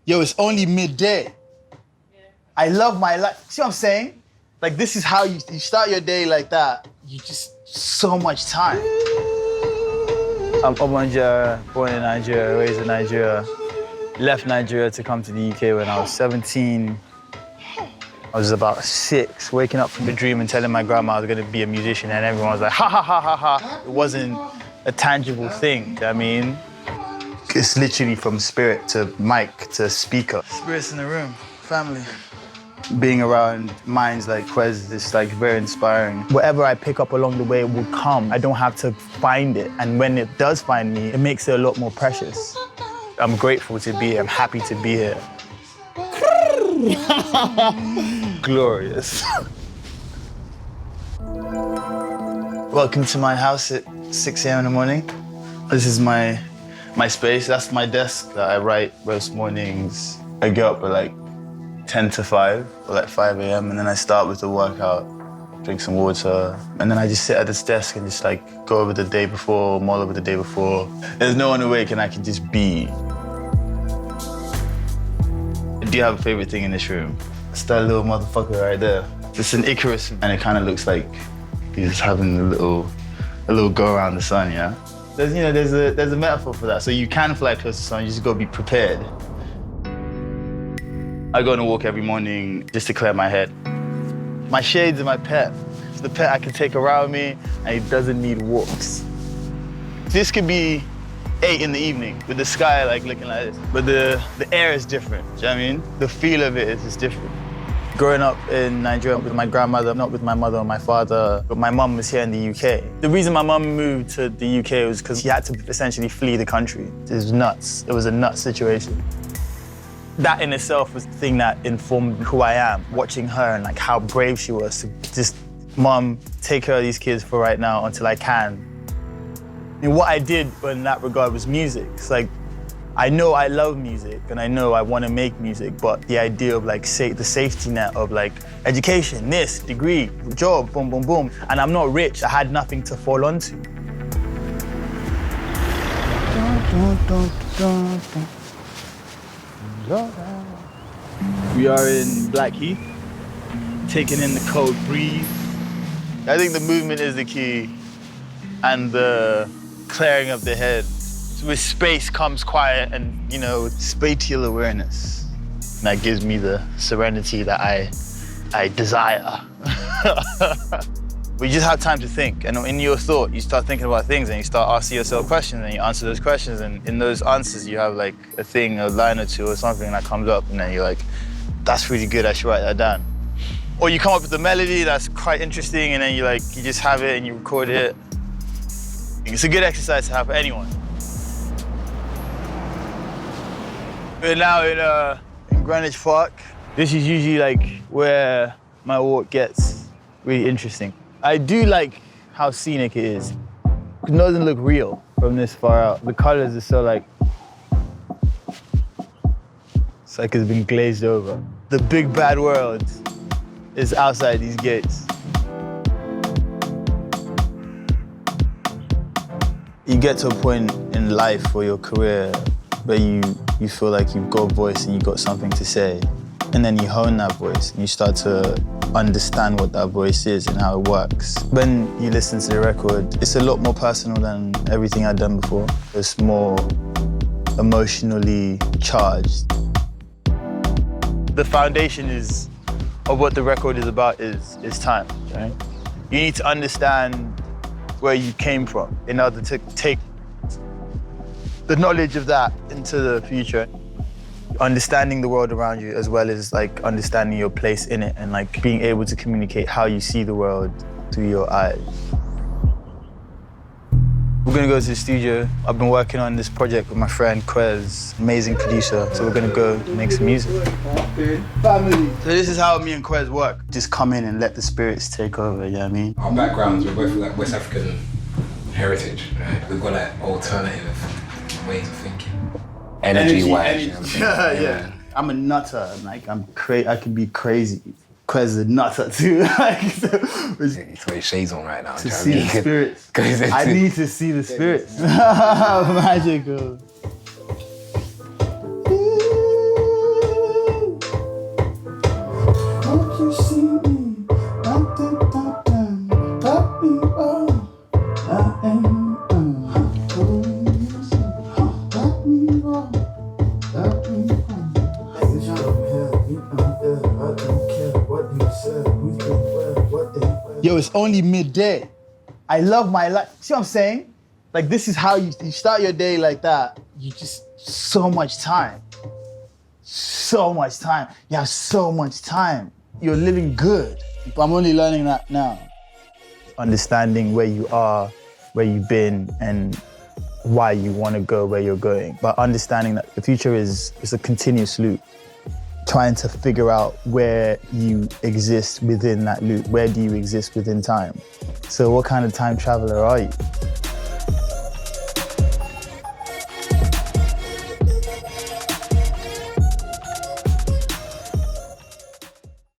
yo, it's only midday. Yeah. I love my life. See what I'm saying? Like, this is how you start your day like that. You just, so much time. I'm Obongjayar, born in Nigeria, raised in Nigeria. Left Nigeria to come to the UK when I was 17. I was about 6, waking up from a dream and telling my grandma I was gonna be a musician, and everyone was like, ha, ha, ha, ha, ha. It wasn't a tangible thing, I mean. It's literally from spirit to mic to speaker. Spirits in the room, family. Being around minds like Kwes is like very inspiring. Whatever I pick up along the way will come. I don't have to find it. And when it does find me, it makes it a lot more precious. I'm grateful to be here. I'm happy to be here. Glorious. Welcome to my house at 6 a.m. in the morning. This is my space. That's my desk that I write most mornings. I get up at like 10 to 5 or like 5 a.m. and then I start with the workout, drink some water, and then I just sit at this desk and just like go over the day before, mull over the day before. There's no one awake and I can just be. Do you have a favorite thing in this room? It's that little motherfucker right there. It's an Icarus and it kind of looks like he's having a little go around the sun, yeah? There's a metaphor for that. So you can fly close to the sun, you just gotta be prepared. I go on a walk every morning just to clear my head. My shades are my pet. It's the pet I can take around me and he doesn't need walks. This could be 8 in the evening with the sky like looking like this, but the air is different, do you know what I mean? The feel of it is different. Growing up in Nigeria with my grandmother, not with my mother or my father, but my mum was here in the UK. The reason my mum moved to the UK was because she had to essentially flee the country. It was nuts. It was a nuts situation. That in itself was the thing that informed who I am, watching her and like how brave she was to just, Mum, take care of these kids for right now until I can. And what I did in that regard was music. It's like, I know I love music and I know I want to make music, but the idea of like the safety net of like education, this, degree, job, boom, boom, boom. And I'm not rich, I had nothing to fall onto. We are in Blackheath, taking in the cold breeze. I think the movement is the key and the clearing of the head. With space comes quiet and, spatial awareness. And that gives me the serenity that I desire. We just have time to think, and in your thought, you start thinking about things and you start asking yourself questions and you answer those questions, and in those answers you have like a thing, a line or two or something that comes up, and then you're like, that's really good, I should write that down. Or you come up with a melody that's quite interesting and then you just have it and you record it. It's a good exercise to have for anyone. We're now in Greenwich Park. This is usually like where my walk gets really interesting. I do like how scenic it is. It doesn't look real from this far out. The colors are so like, it's like it's been glazed over. The big bad world is outside these gates. You get to a point in life or your career where you feel like you've got a voice and you've got something to say. And then you hone that voice and you start to understand what that voice is and how it works. When you listen to the record, it's a lot more personal than everything I'd done before. It's more emotionally charged. The foundation of what the record is about is time, right? You need to understand where you came from in order to take the knowledge of that into the future. Understanding the world around you as well as like understanding your place in it and like being able to communicate how you see the world through your eyes. We're gonna go to the studio. I've been working on this project with my friend Kwes, amazing producer. So we're gonna go make some music. Family. So this is how me and Kwes work. Just come in and let the spirits take over, you know what I mean? Our backgrounds, we're both like West African heritage, right? We've got like alternative ways of thinking. Energy-wise. Yeah. I'm a nutter. Like I can be crazy. Kwes is a nutter too. He's got his shades on right now. To see the spirits. I need to see the spirits. Magical. yo, it's only midday. I love my life. See what I'm saying? Like, this is how you start your day like that. You just, so much time. So much time. You have so much time. You're living good. But I'm only learning that now. Understanding where you are, where you've been, and why you want to go where you're going. But understanding that the future is a continuous loop. Trying to figure out where you exist within that loop. Where do you exist within time? So what kind of time traveler are you?